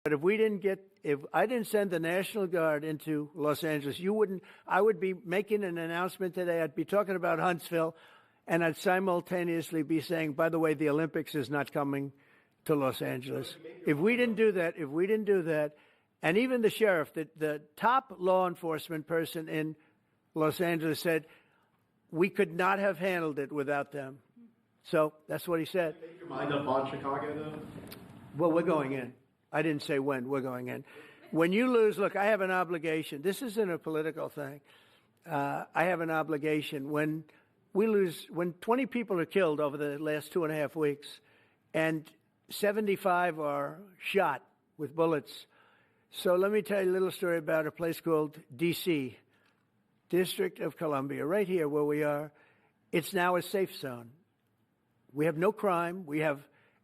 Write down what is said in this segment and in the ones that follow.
But if I didn't send the National Guard into Los Angeles, I would be making an announcement today. I'd be talking about Huntsville, and I'd simultaneously be saying, by the way, the Olympics is not coming to Los Angeles. If we didn't do that, and even the sheriff, the top law enforcement person in Los Angeles said, we could not have handled it without them. So that's what he said. Make your mind up on Chicago, though? Well, we're going in. I didn't say when. We're going in. When you lose, look, I have an obligation. This isn't a political thing. I have an obligation. When we lose, when 20 people are killed over the last 2.5 weeks, and 75 are shot with bullets. So let me tell you a little story about a place called D.C., District of Columbia, right here where we are. It's now a safe zone. We have no crime.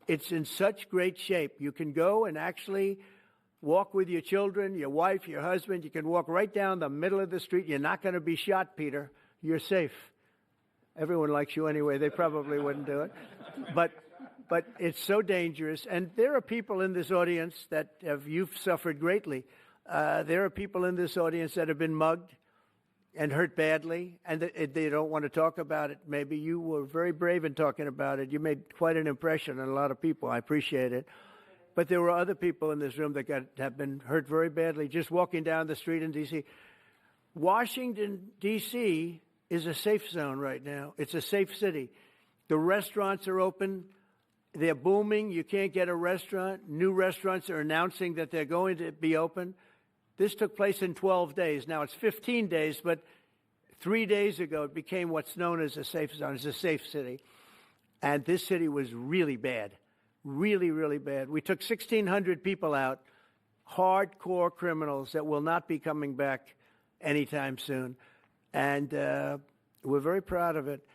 It's in such great shape. You can go and actually walk with your children, your wife, your husband. You can walk right down the middle of the street. You're not going to be shot, Peter. You're safe. Everyone likes you anyway. They probably wouldn't do it. But it's so dangerous. And there are people in this audience you've suffered greatly. There are people in this audience that have been mugged and hurt badly, and they don't want to talk about it. Maybe you were very brave in talking about it. You made quite an impression on a lot of people. I appreciate it. But there were other people in this room that have been hurt very badly just walking down the street in D.C. Washington, D.C. is a safe zone right now. It's a safe city. The restaurants are open. They're booming. You can't get a restaurant. New restaurants are announcing that they're going to be open. This took place in 12 days. Now it's 15 days, but 3 days ago it became what's known as a safe zone. It's a safe city. And this city was really bad, really, really bad. We took 1,600 people out, hardcore criminals that will not be coming back anytime soon. And we're very proud of it.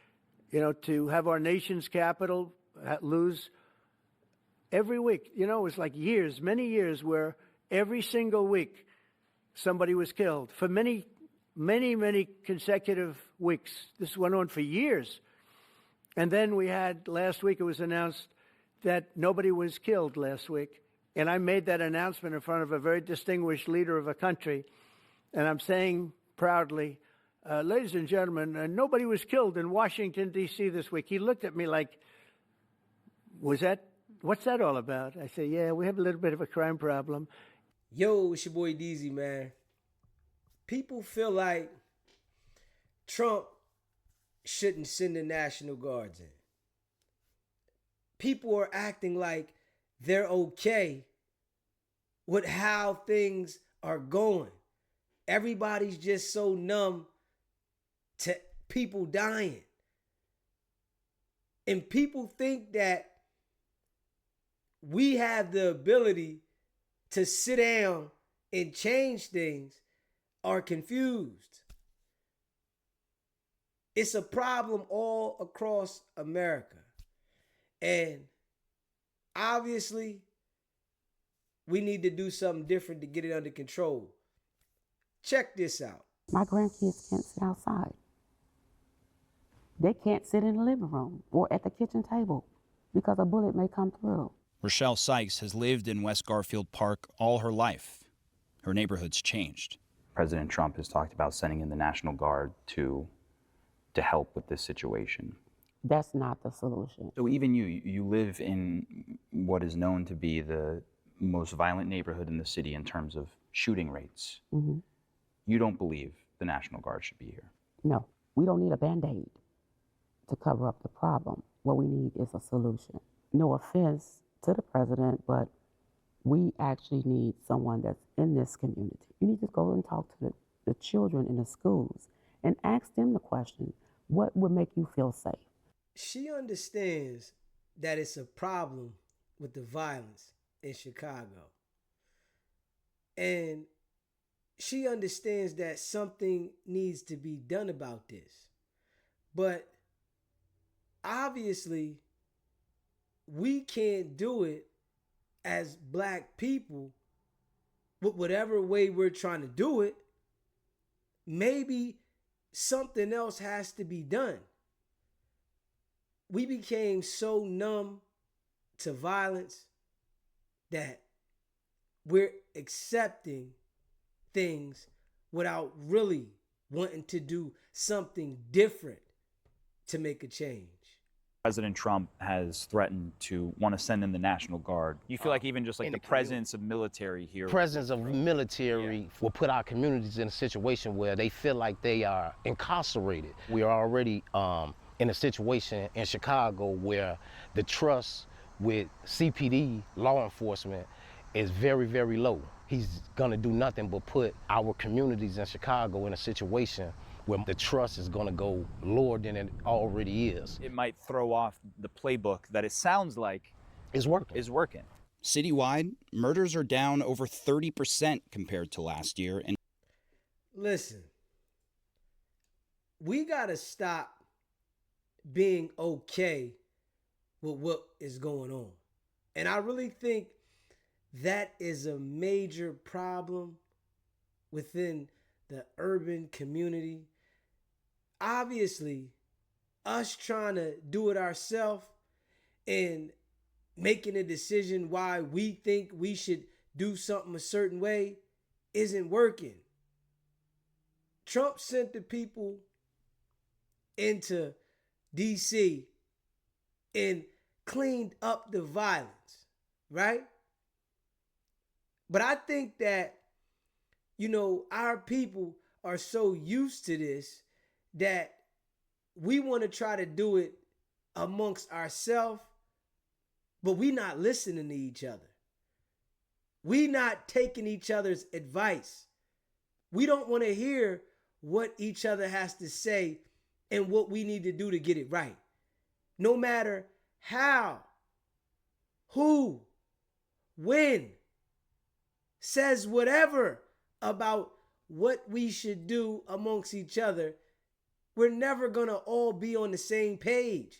You know, to have our nation's capital lose every week. You know, it was like many years where every single week somebody was killed for many, many, many consecutive weeks. This went on for years. And then last week it was announced that nobody was killed last week. And I made that announcement in front of a very distinguished leader of a country. And I'm saying proudly, ladies and gentlemen, nobody was killed in Washington, D.C. this week. He looked at me like, what's that all about? I say, yeah, we have a little bit of a crime problem. Yo, it's your boy DZ, man. People feel like Trump shouldn't send the National Guards in. People are acting like they're okay with how things are going. Everybody's just so numb to people dying. And people think that we have the ability to sit down and change things are confused. It's a problem all across America. And obviously, we need to do something different to get it under control. Check this out. My grandkids can't sit outside. They can't sit in the living room or at the kitchen table because a bullet may come through. Rochelle Sykes has lived in West Garfield Park all her life. Her neighborhood's changed. President Trump has talked about sending in the National Guard to help with this situation. That's not the solution. So even you live in what is known to be the most violent neighborhood in the city in terms of shooting rates. Mm-hmm. You don't believe the National Guard should be here? No, we don't need a Band-Aid to cover up the problem. What we need is a solution. No offense to the president, but we actually need someone that's in this community. You need to go and talk to the children in the schools and ask them the question, what would make you feel safe? She understands that it's a problem with the violence in Chicago. And she understands that something needs to be done about this. But obviously, we can't do it as Black people with whatever way we're trying to do it. Maybe something else has to be done. We became so numb to violence that we're accepting things without really wanting to do something different to make a change. President Trump has threatened to want to send in the National Guard. You feel like even just like the presence of military here. Presence of military will put our communities in a situation where they feel like they are incarcerated. We are already in a situation in Chicago where the trust with CPD, law enforcement, is very, very low. He's gonna do nothing but put our communities in Chicago in a situation where the trust is gonna go lower than it already is. It might throw off the playbook that it sounds like It's working. is working. Citywide, murders are down over 30% compared to last year. And Listen, we gotta stop being okay with what is going on. And I really think that is a major problem within the urban community. Obviously, us trying to do it ourselves and making a decision why we think we should do something a certain way isn't working. Trump sent the people into DC and cleaned up the violence, right? But I think that, our people are so used to this that we want to try to do it amongst ourselves, but we not listening to each other. We not taking each other's advice. We don't want to hear what each other has to say and what we need to do to get it right. No matter how, who, when, says whatever about what we should do amongst each other, we're never going to all be on the same page.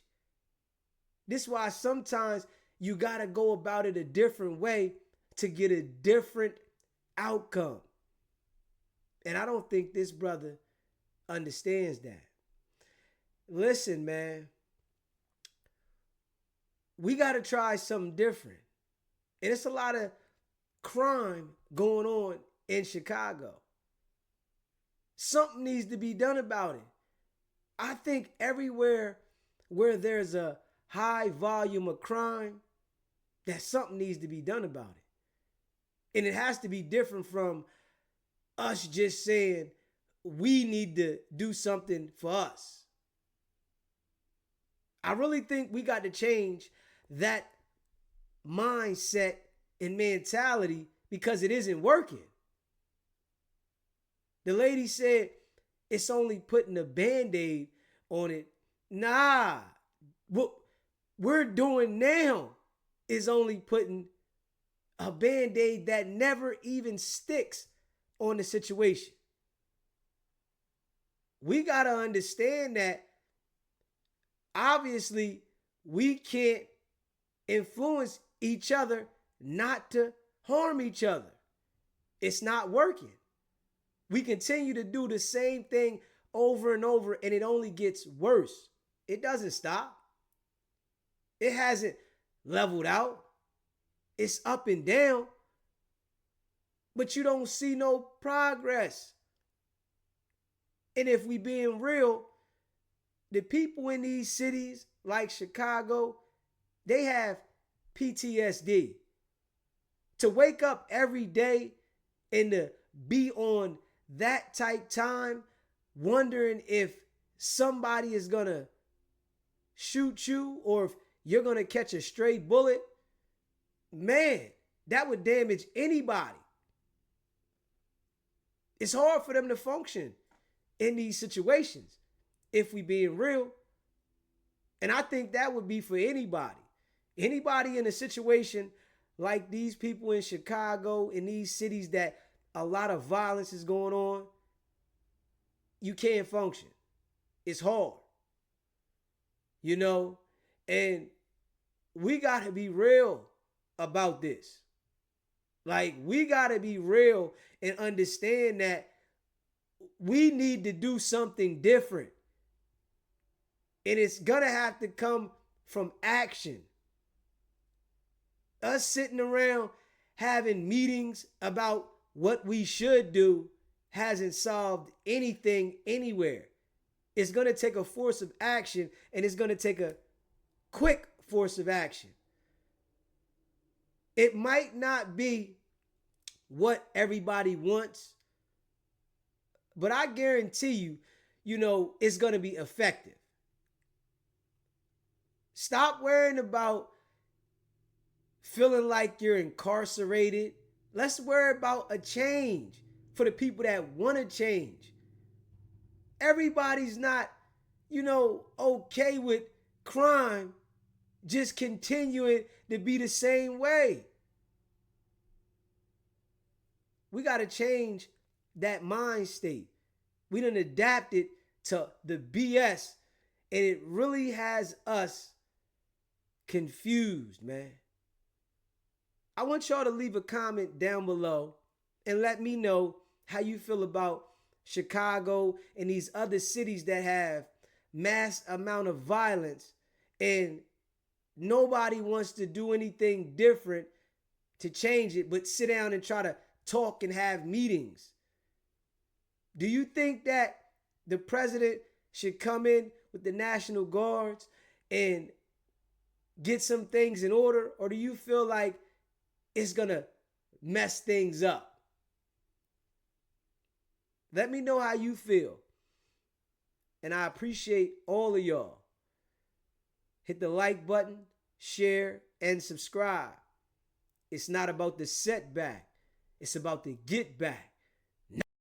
This is why sometimes you got to go about it a different way to get a different outcome. And I don't think this brother understands that. Listen, man, we got to try something different. And it's a lot of crime going on in Chicago. Something needs to be done about it. I think everywhere where there's a high volume of crime, that something needs to be done about it. And it has to be different from us just saying we need to do something for us. I really think we got to change that mindset and mentality because it isn't working. The lady said it's only putting a Band-Aid on it. Nah, what we're doing now is only putting a Band-Aid that never even sticks on the situation. We got to understand that obviously we can't influence each other not to harm each other. It's not working. We continue to do the same thing over and over, and it only gets worse. It doesn't stop. It hasn't leveled out. It's up and down, but you don't see no progress. And if we being real, the people in these cities like Chicago, they have PTSD. To wake up every day and to be on that type time, wondering if somebody is gonna shoot you or if you're gonna catch a stray bullet, man, that would damage anybody. It's hard for them to function in these situations, if we being real. And I think that would be for anybody. Anybody in a situation like these people in Chicago, in these cities that a lot of violence is going on, you can't function. It's hard. And we got to be real about this. Like, we got to be real and understand that we need to do something different. And it's going to have to come from action. Us sitting around having meetings about what we should do hasn't solved anything anywhere. It's going to take a force of action, and it's going to take a quick force of action. It might not be what everybody wants, but I guarantee you, it's going to be effective. Stop worrying about feeling like you're incarcerated. Let's worry about a change for the people that want to change. Everybody's not, okay with crime just continuing to be the same way. We got to change that mind state. We done adapted to the BS, and it really has us confused, man. I want y'all to leave a comment down below and let me know how you feel about Chicago and these other cities that have mass amount of violence, and nobody wants to do anything different to change it, but sit down and try to talk and have meetings. Do you think that the president should come in with the National Guards and get some things in order, or do you feel like it's gonna mess things up? Let me know how you feel. And I appreciate all of y'all. Hit the like button, share, and subscribe. It's not about the setback. It's about the get back.